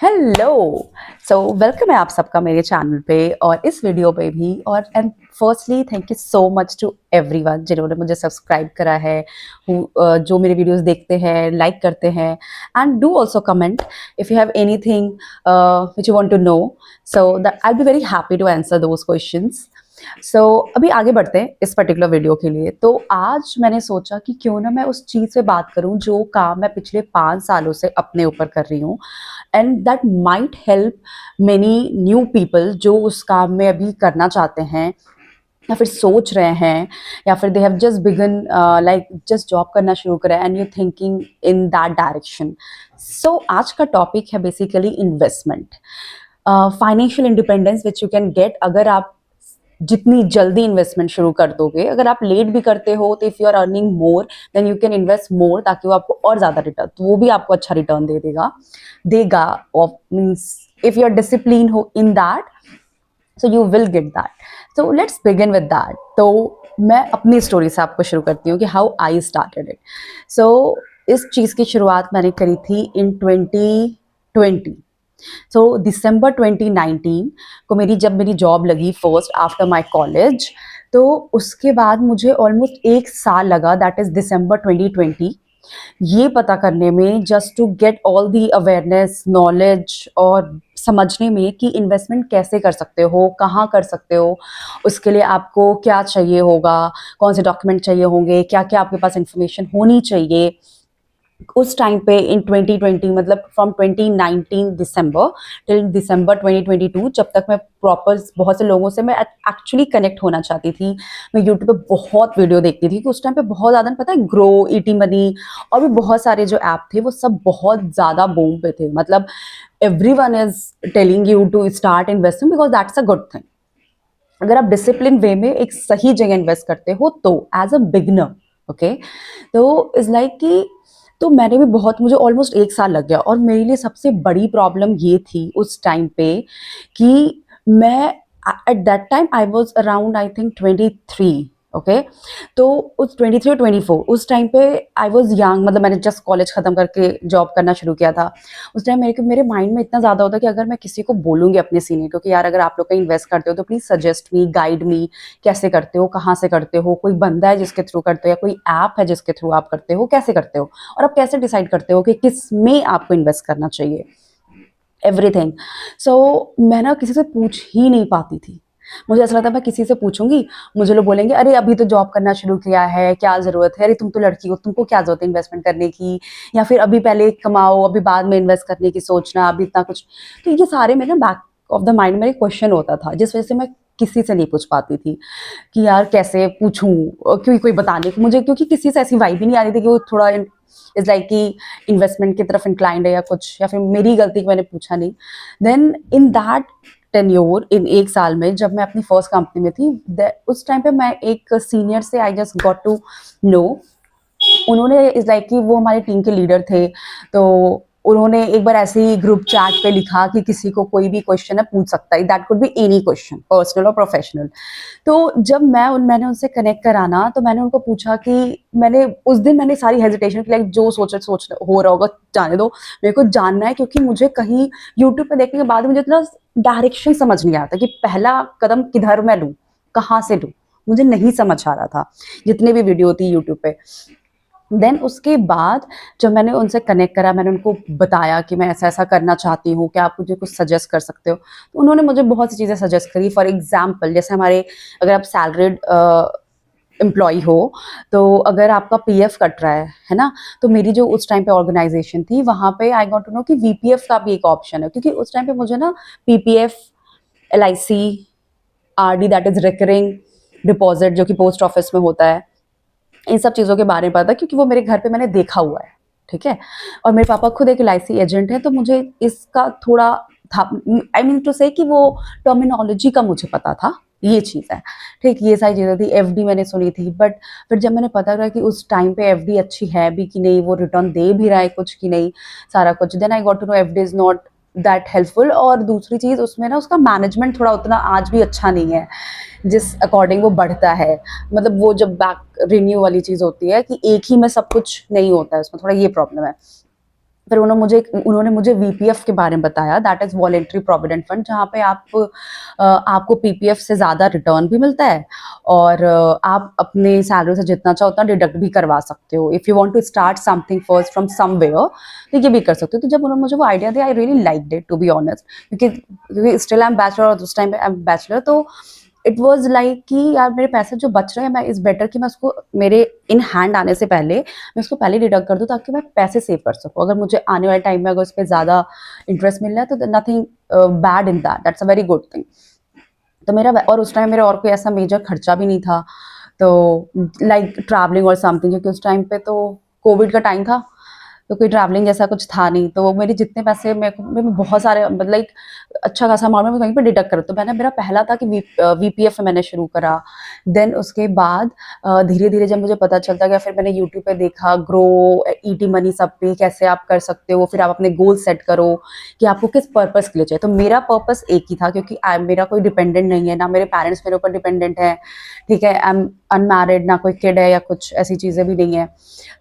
Hello. Welcome है आप सबका मेरे चैनल पे और इस वीडियो पे भी। और and firstly thank you so much to everyone जिन्होंने मुझे सब्सक्राइब करा है, जो मेरे वीडियोस देखते हैं, लाइक करते हैं, and do also comment if you have anything which you want to know, so that I be very happy to answer those questions. अभी आगे बढ़ते हैं इस पर्टिकुलर वीडियो के लिए। तो आज मैंने सोचा कि क्यों ना मैं उस चीज़ से बात करूं जो काम मैं पिछले 5 सालों से अपने ऊपर कर रही हूँ, and that might help many new people जो उस काम में अभी करना चाहते हैं या फिर सोच रहे हैं, या फिर they have just begun like just job करना शुरू करा and you thinking in that direction. आज का टॉपिक है basically investment, financial independence which you can get अगर आप जितनी जल्दी इन्वेस्टमेंट शुरू कर दोगे। अगर आप लेट भी करते हो तो if you are earning more than you can invest more, ताकि वो आपको और ज्यादा रिटर्न, तो वो भी आपको अच्छा रिटर्न देगा और means if you are discipline हो in that, so you will get that. So let's begin with that. तो मैं अपनी स्टोरी से आपको शुरू करती हूँ कि हाउ आई स्टार्टेड इट। सो इस चीज़ की शुरुआत मैंने करी थी इन 2020। दिसंबर 2019 को मेरी जॉब लगी फर्स्ट आफ्टर माय कॉलेज। तो उसके बाद मुझे ऑलमोस्ट 1 साल लगा, दैट इज दिसंबर 2020, ये पता करने में, just to get all the awareness knowledge और समझने में कि इन्वेस्टमेंट कैसे कर सकते हो, कहाँ कर सकते हो, उसके लिए आपको क्या चाहिए होगा, कौन से डॉक्यूमेंट चाहिए होंगे, क्या क्या आपके पास इंफॉर्मेशन होनी चाहिए। उस टाइम पे इन 2020, मतलब फ्रॉम 2019 दिसंबर टिल दिसंबर 2022, जब तक मैं प्रॉपर बहुत से लोगों से मैं एक्चुअली कनेक्ट होना चाहती थी, मैं यूट्यूब पे बहुत वीडियो देखती थी कि उस टाइम पे बहुत ज़्यादा, पता है, ग्रो, ईटी मनी और भी बहुत सारे जो ऐप थे वो सब बहुत ज़्यादा बूम पे थे। मतलब everyone is telling you to start investing because that's a good thing. अगर आप डिसिप्लिन वे में एक सही जगह इन्वेस्ट करते हो तो एज अ बिगनर, ओके, तो इज लाइक कि, तो मैंने भी बहुत, मुझे ऑलमोस्ट 1 साल लग गया। और मेरे लिए सबसे बड़ी प्रॉब्लम ये थी उस टाइम पे कि मैं, at that time I was around I think 23, okay. तो उस 23 और 24 उस टाइम पे आई वॉज यंग, मतलब मैंने जस्ट कॉलेज खत्म करके जॉब करना शुरू किया था। उस टाइम मेरे माइंड में इतना ज़्यादा होता कि अगर मैं किसी को बोलूँगी अपने सीनियर को कि यार अगर आप लोग कहीं इन्वेस्ट करते हो तो please suggest me, guide me, कैसे करते हो, कहाँ से करते हो, कोई बंदा है जिसके थ्रू करते हो या कोई ऐप है जिसके थ्रू आप करते हो, कैसे करते हो, और आप कैसे डिसाइड करते हो कि किस में आपको इन्वेस्ट करना चाहिए, एवरीथिंग। मैं ना किसी से पूछ ही नहीं पाती थी। मुझे ऐसा लगता मैं किसी से पूछूंगी, मुझे लोग बोलेंगे अरे अभी तो जॉब करना शुरू किया है, क्या ज़रूरत है, अरे तुम तो लड़की हो, तुमको क्या ज़रूरत है इन्वेस्टमेंट करने की, या फिर अभी पहले कमाओ, अभी बाद में इन्वेस्ट करने की सोचना, अभी इतना कुछ। तो ये सारे मेरे बैक ऑफ द माइंड मेरे क्वेश्चन होता था, जिस वजह से मैं किसी से नहीं पूछ पाती थी कि यार कैसे पूछूं, क्योंकि कोई बताने को मुझे, क्योंकि किसी से ऐसी वाइब ही नहीं आ रही थी कि वो थोड़ा इज लाइक कि इन्वेस्टमेंट की तरफ इंक्लाइंड है या कुछ, या फिर मेरी गलती कि मैंने पूछा नहीं। देन इन दैट टेन्योर, इन 1 साल में जब मैं अपनी फर्स्ट कंपनी में थी, उस टाइम पे मैं एक सीनियर से I just got to know, उन्होंने इज लाइक कि वो हमारे टीम के लीडर थे। तो उन्होंने एक बार ऐसे ही ग्रुप चैट पे लिखा कि किसी को कोई भी क्वेश्चन है पूछ सकता है, that could be any question, personal और प्रोफेशनल। तो जब मैंने उनसे कनेक्ट कराना तो मैंने उनको पूछा कि, मैंने उस दिन मैंने सारी हेजिटेशन की, लाइक जो सोच हो रहा होगा जाने दो, मेरे को जानना है, क्योंकि मुझे कहीं यूट्यूब पे देखने के बाद मुझे इतना डायरेक्शन समझ नहीं आता कि पहला कदम किधर मैं लूँ, कहाँ से लूँ, मुझे नहीं समझ आ रहा था जितने भी वीडियो थी यूट्यूब पे। देन उसके बाद जब मैंने उनसे कनेक्ट करा, मैंने उनको बताया कि मैं ऐसा ऐसा करना चाहती हूँ, क्या आप मुझे कुछ सजेस्ट कर सकते हो, तो उन्होंने मुझे बहुत सी चीज़ें सजेस्ट करी। फॉर एग्जाम्पल, जैसे हमारे, अगर आप सैलरीड एम्प्लॉय हो, तो अगर आपका पीएफ कट रहा है ना, तो मेरी जो उस टाइम पे ऑर्गेनाइजेशन थी वहाँ पे आई गॉट टू नो कि वीपीएफ का भी एक ऑप्शन है, क्योंकि उस टाइम पे मुझे ना PPF, LIC, RD that is recurring deposit जो कि पोस्ट ऑफिस में होता है, इन सब चीज़ों के बारे में पता, क्योंकि वो मेरे घर पे मैंने देखा हुआ है, ठीक है। और मेरे पापा खुद एक एलआईसी एजेंट है, तो मुझे इसका थोड़ा था, आई मीन टू से कि वो टर्मिनोलॉजी का मुझे पता था, ये चीज़ है, ठीक। ये सारी चीज़ें थी। एफडी मैंने सुनी थी, बट फिर जब मैंने पता करा कि उस टाइम पे एफडी अच्छी है भी कि नहीं, वो रिटर्न दे भी रहा है कुछ कि नहीं, सारा कुछ, then I got to know FD is not that helpful. और दूसरी चीज़, उसमें ना उसका मैनेजमेंट थोड़ा उतना आज भी अच्छा नहीं है जिस अकॉर्डिंग वो बढ़ता है। मतलब वो जब बैक रिन्यू वाली चीज़ होती है कि एक ही में सब कुछ नहीं होता है, उसमें थोड़ा ये प्रॉब्लम है। फिर उन्होंने मुझे वीपीएफ के बारे में बताया, that is voluntary provident fund, जहाँ पे आपको पीपीएफ से ज़्यादा रिटर्न भी मिलता है और आप अपने सैलरी से जितना चाहो उतना डिडक्ट भी करवा सकते हो। If you want to start something first from somewhere तो ये भी कर सकते हो। तो जब उन्होंने मुझे वो आइडिया दिया, I really liked it to be honest, क्योंकि स्टिल आई एम बैचलर और उस टाइम पे आई एम बैचलर, तो इट वाज लाइक कि यार मेरे पैसे जो बच रहे हैं, मैं इज़ बेटर कि मैं उसको मेरे इन हैंड आने से पहले मैं उसको पहले डिडक्ट कर दूँ ताकि मैं पैसे सेव कर सकूँ। अगर मुझे आने वाले टाइम में अगर उस पे ज़्यादा इंटरेस्ट मिल रहा है तो nothing bad in that, that's a very good thing. तो और उस टाइम मेरा और कोई ऐसा मेजर खर्चा भी नहीं था, तो लाइक ट्रैवलिंग और समथिंग, क्योंकि उस टाइम पे तो कोविड का टाइम था, तो कोई ट्रैवलिंग जैसा कुछ था नहीं। तो वो मेरे जितने पैसे मैं बहुत सारे मतलब लाइक अच्छा खासा अमाउंट में वहीं पे डिडक्ट करा। तो मेरा पहला था कि वीपीएफ मैंने शुरू करा। देन उसके बाद धीरे धीरे जब मुझे पता चलता गया, फिर मैंने यूट्यूब पे देखा ग्रो, ईटी मनी, सब पे कैसे आप कर सकते हो। फिर आप अपने गोल सेट करो कि आपको किस पर्पस के लिए चाहिए। तो मेरा पर्पस एक ही था, क्योंकि मेरा कोई डिपेंडेंट नहीं है, ना मेरे पेरेंट्स मेरे ऊपर डिपेंडेंट है, ठीक है, आई एम अनमैरिड, ना कोई किड है या कुछ ऐसी चीज़ें भी नहीं है।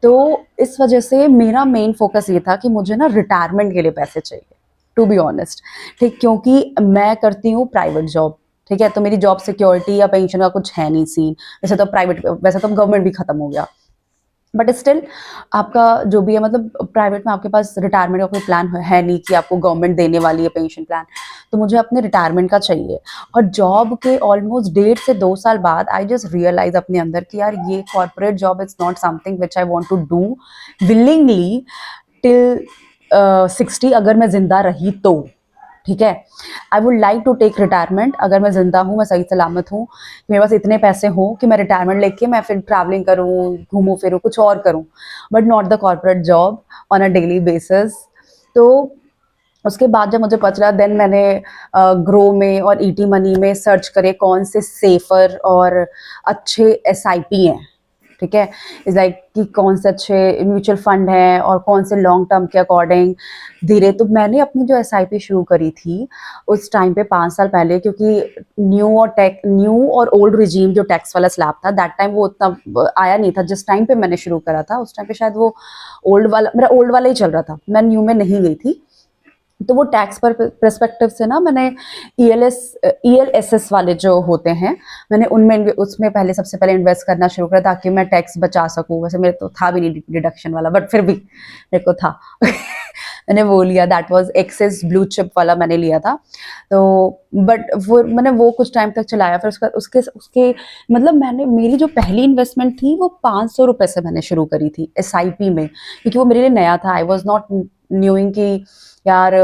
तो इस वजह से मेरा मेन फोकस ये था कि मुझे ना रिटायरमेंट के लिए पैसे चाहिए, टू बी ऑनेस्ट, ठीक, क्योंकि मैं करती हूँ प्राइवेट जॉब, ठीक है, तो मेरी जॉब सिक्योरिटी या पेंशन का कुछ है नहीं सीन। वैसे तो गवर्नमेंट भी खत्म हो गया, बट स्टिल आपका जो भी है, मतलब प्राइवेट में आपके पास रिटायरमेंट का कोई प्लान है नहीं कि आपको गवर्नमेंट देने वाली है पेंशन प्लान। तो मुझे अपने रिटायरमेंट का चाहिए। और जॉब के ऑलमोस्ट 1.5 से 2 साल बाद आई जस्ट रियलाइज अपने अंदर कि यार ये corporate job is not something which I want to do willingly till 60, अगर मैं जिंदा रही तो, ठीक है। I would like to take retirement, अगर मैं जिंदा हूँ, मैं सही सलामत हूँ, मेरे पास इतने पैसे हों कि मैं रिटायरमेंट लेके मैं फिर ट्रैवलिंग करूँ, घूमूं फिरूँ, कुछ और करूँ, but not the corporate job on a daily basis. तो उसके बाद जब मुझे पता चला, देन मैंने ग्रो में और ईटी मनी में सर्च करे कौन से सेफर और अच्छे एसआईपी हैं, ठीक है, इज लाइक कि कौन से अच्छे म्यूचुअल फंड हैं और कौन से लॉन्ग टर्म के अकॉर्डिंग धीरे। तो मैंने अपनी जो एसआईपी शुरू करी थी उस टाइम पे 5 साल पहले, क्योंकि न्यू और ओल्ड रिजीम जो टैक्स वाला स्लैब था, दैट टाइम वो उतना आया नहीं था। जिस टाइम पे मैंने शुरू करा था उस टाइम पे शायद वो मेरा ओल्ड वाला ही चल रहा था, मैं न्यू में नहीं गई थी। तो वो टैक्स पर पर्सपेक्टिव से ना, मैंने ईएलएसएस वाले जो होते हैं, मैंने उसमें पहले सबसे पहले इन्वेस्ट करना शुरू करा ताकि मैं टैक्स बचा सकूं। वैसे मेरे तो था भी नहीं डिडक्शन वाला, बट फिर भी मेरे को था मैंने वो लिया, that was axis blue chip वाला मैंने लिया था। तो बट मैंने वो कुछ टाइम तक चलाया, फिर उसके उसके मतलब मेरी जो पहली इन्वेस्टमेंट थी वो 500 रुपये से मैंने शुरू करी थी एसआईपी में, क्योंकि वो मेरे लिए नया था। आई वॉज नॉट न्यूइंग कि यार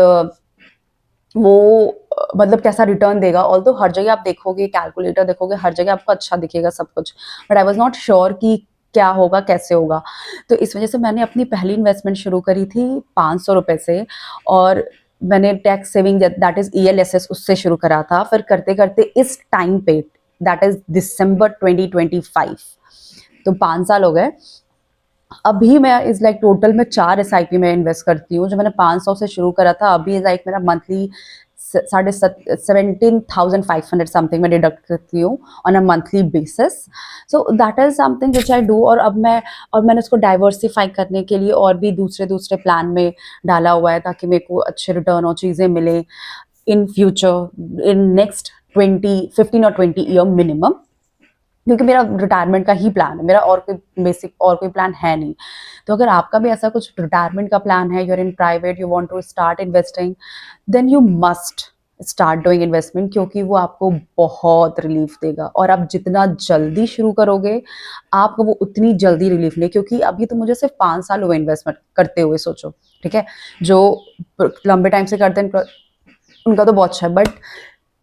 वो मतलब कैसा रिटर्न देगा। ऑल्दो हर जगह आप देखोगे, कैलकुलेटर देखोगे, हर जगह आपको अच्छा दिखेगा सब कुछ, but I was not sure कि क्या होगा, कैसे होगा। तो इस वजह से मैंने अपनी पहली इन्वेस्टमेंट शुरू करी थी 500 रुपये से, और मैंने tax saving that is ELSS उससे शुरू करा था। फिर करते करते इस टाइम पे, दैट इज दिसंबर 2025, तो 5 साल हो गए। अभी मैं इज लाइक टोटल में 4 एसआईपी में इन्वेस्ट करती हूँ। जो मैंने 500 से शुरू करा था, अभी लाइक मेरा मंथली 17,500 समथिंग में डिडक्ट करती हूँ on a monthly basis. So that is something which I do. और मैंने उसको डाइवर्सिफाई करने के लिए और भी दूसरे दूसरे प्लान में डाला हुआ है, ताकि मेरे को अच्छे रिटर्न और चीज़ें मिले इन फ्यूचर, इन नेक्स्ट 15 और 20 ईयर मिनिमम, क्योंकि मेरा रिटायरमेंट का ही प्लान है, मेरा और कोई प्लान है नहीं। तो अगर आपका भी ऐसा कुछ रिटायरमेंट का प्लान है, you're in private, you want to start investing, then you must start doing investment, क्योंकि वो आपको बहुत रिलीफ देगा। और आप जितना जल्दी शुरू करोगे, आपको वो उतनी जल्दी रिलीफ ले, क्योंकि अभी तो मुझे सिर्फ 5 साल हुए इन्वेस्टमेंट करते हुए, सोचो, ठीक है। जो लंबे टाइम से करते हैं उनका तो बहुत अच्छा है, बट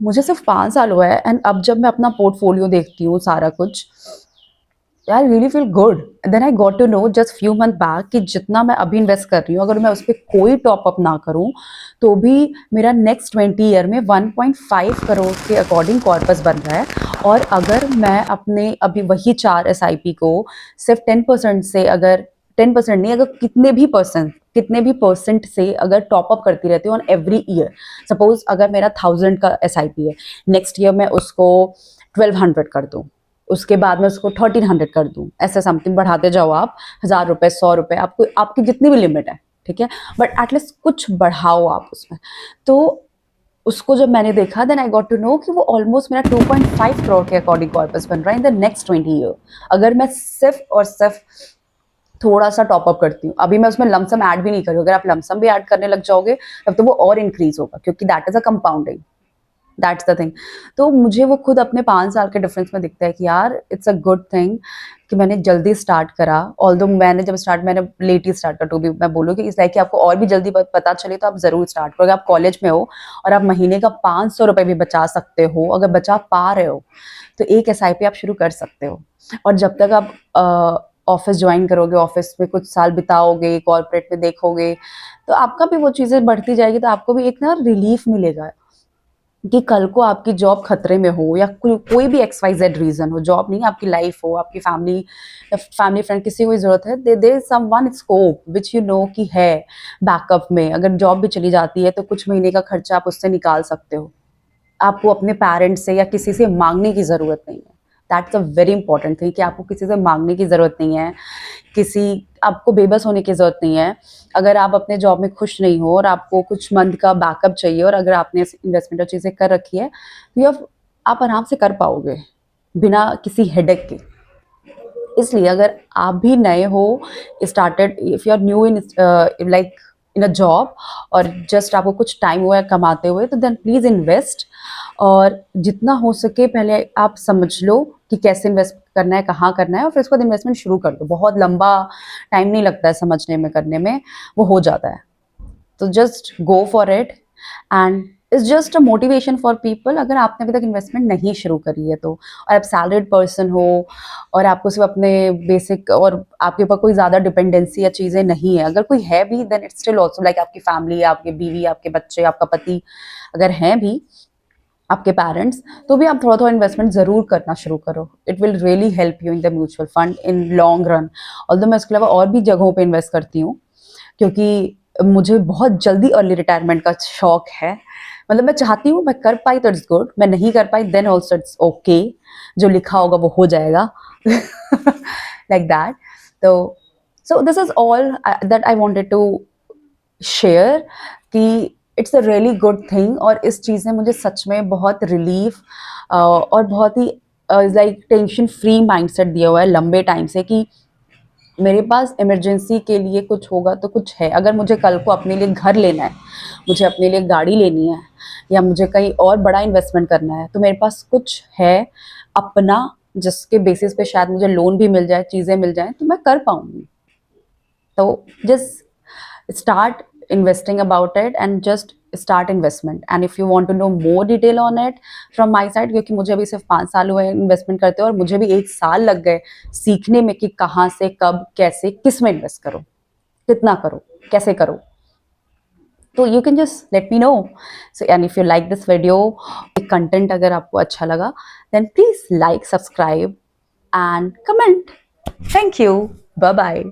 मुझे सिर्फ 5 साल हुआ है। एंड अब जब मैं अपना पोर्टफोलियो देखती हूँ सारा कुछ, I really feel good. Then I got to know just few month back कि जितना मैं अभी इन्वेस्ट कर रही हूँ, अगर मैं उस पर कोई टॉप अप ना करूँ तो भी मेरा नेक्स्ट 20 ईयर में 1.5 करोड़ के अकॉर्डिंग कॉर्पस बन रहा है। और अगर मैं अपने अभी वही 4 एसआईपी को सिर्फ 10% से, अगर 10% नहीं, अगर कितने भी परसेंट से अगर टॉप अप करती रहती हूँ ऑन एवरी ईयर, सपोज अगर मेरा 1000 का एसआईपी है, नेक्स्ट ईयर मैं उसको 1200 कर दूँ, उसके बाद में उसको 1300 कर दूँ, ऐसे समथिंग बढ़ाते जाओ आप, 1000 रुपये, 100 रुपये, आपको आपकी जितनी भी लिमिट है, ठीक है, बट एटलीस्ट कुछ बढ़ाओ आप उसमें। तो उसको जब मैंने देखा, then I got to know कि वो ऑलमोस्ट मेरा 2.5 करोड़ के अकॉर्डिंग कॉर्पस बन रहा है इन द नेक्स्ट 20 ईयर, अगर मैं सिर्फ और सिर्फ थोड़ा सा टॉपअप करती हूँ। अभी मैं उसमें लमसम ऐड भी नहीं करूँ, अगर आप लमसम भी ऐड करने लग जाओगे तब तो वो और इंक्रीज होगा, क्योंकि that is a compounding, that's the thing. तो मुझे वो खुद अपने 5 साल के डिफरेंस में दिखता है कि यार इट्स अ गुड थिंग कि मैंने जल्दी स्टार्ट करा। ऑल्दो मैंने जब स्टार्ट, मैंने लेट ही स्टार्ट करा, टू भी मैं बोलूँ कि इस लाइक कि आपको और भी जल्दी पता चले तो आप जरूर स्टार्ट करो। अगर आप कॉलेज में हो और आप महीने का 500 रुपये भी बचा सकते हो, अगर बचा पा रहे हो, तो एक SIP आप शुरू कर सकते हो। और जब तक आप ऑफिस ज्वाइन करोगे, ऑफिस में कुछ साल बिताओगे, कॉर्पोरेट में देखोगे, तो आपका भी वो चीज़ें बढ़ती जाएगी, तो आपको भी एक ना रिलीफ मिलेगा कि कल को आपकी जॉब खतरे में हो या कोई भी XYZ रीजन हो, जॉब नहीं, आपकी लाइफ हो, आपकी फैमिली फ्रेंड किसी को भी जरूरत है, they someone scope which you know कि है बैकअप में। अगर जॉब भी चली जाती है तो कुछ महीने का खर्चा आप उससे निकाल सकते हो। आपको अपने पेरेंट्स से या किसी से मांगने की ज़रूरत नहीं है। That's a very important thing कि आपको किसी से मांगने की ज़रूरत नहीं है, किसी आपको बेबस होने की ज़रूरत नहीं है। अगर आप अपने जॉब में खुश नहीं हो और आपको कुछ मंथ का बैकअप चाहिए, और अगर आपने इन्वेस्टमेंट और चीज़ें कर रखी है, तो आप आराम से कर पाओगे बिना किसी हेडेक के। इसलिए अगर आप भी नए हो, started, if you are new in like in a job, और जस्ट आपको कुछ टाइम हुआ है कमाते हुए, तो देन प्लीज़ इन्वेस्ट। और जितना हो सके पहले आप समझ लो कि कैसे इन्वेस्ट करना है, कहाँ करना है, और फिर उसके बाद इन्वेस्टमेंट शुरू कर दो। बहुत लंबा टाइम नहीं लगता है समझने में, करने में, वो हो जाता है। तो just go for it, and it's just a motivation for people. अगर आपने अभी तक इन्वेस्टमेंट नहीं शुरू करी है तो, और आप सैलरीड पर्सन हो और आपको सिर्फ अपने बेसिक, और आपके ऊपर कोई ज़्यादा डिपेंडेंसी या चीज़ें नहीं है, अगर कोई है भी, then it's still also like आपकी फैमिली, आपकी बीवी, आपके बच्चे, आपका पति अगर हैं भी, आपके पेरेंट्स, तो भी आप थोड़ा थोड़ा इन्वेस्टमेंट ज़रूर करना शुरू करो। It will really help you in the mutual fund in long run. Although मैं उसके अलावा और भी जगहों पे इन्वेस्ट करती हूँ, क्योंकि मुझे बहुत जल्दी अर्ली रिटायरमेंट का शौक है। मतलब मैं चाहती हूँ, मैं कर पाई तो इट्स गुड, मैं नहीं कर पाई देन ऑल्सो इट्स ओके, जो लिखा होगा वो हो जाएगा। Like that. तो so this is all that I wanted to share, कि it's a really good thing. और इस चीज़ ने मुझे सच में बहुत रिलीफ और बहुत ही लाइक टेंशन फ्री माइंडसेट दिया हुआ है लंबे टाइम से, कि मेरे पास इमरजेंसी के लिए कुछ होगा तो कुछ है। अगर मुझे कल को अपने लिए घर लेना है, मुझे अपने लिए गाड़ी लेनी है, या मुझे कहीं और बड़ा इन्वेस्टमेंट करना है, तो मेरे पास कुछ है अपना, जिसके बेसिस पे शायद मुझे लोन भी मिल जाए, चीज़ें मिल जाएं, तो मैं कर पाऊंगी। तो just start investing about it, and just start investment. And if you want to know more detail on it from my side, क्योंकि मुझे अभी सिर्फ 5 साल हुए इन्वेस्टमेंट करते हो, और मुझे भी 1 साल लग गए सीखने में कि कहाँ से, कब, कैसे, किस में इन्वेस्ट करो, कितना करो, कैसे करो। तो you can just let me know. So and if you like this video, content अगर आपको अच्छा लगा, then please like, subscribe and comment. Thank you, bye bye.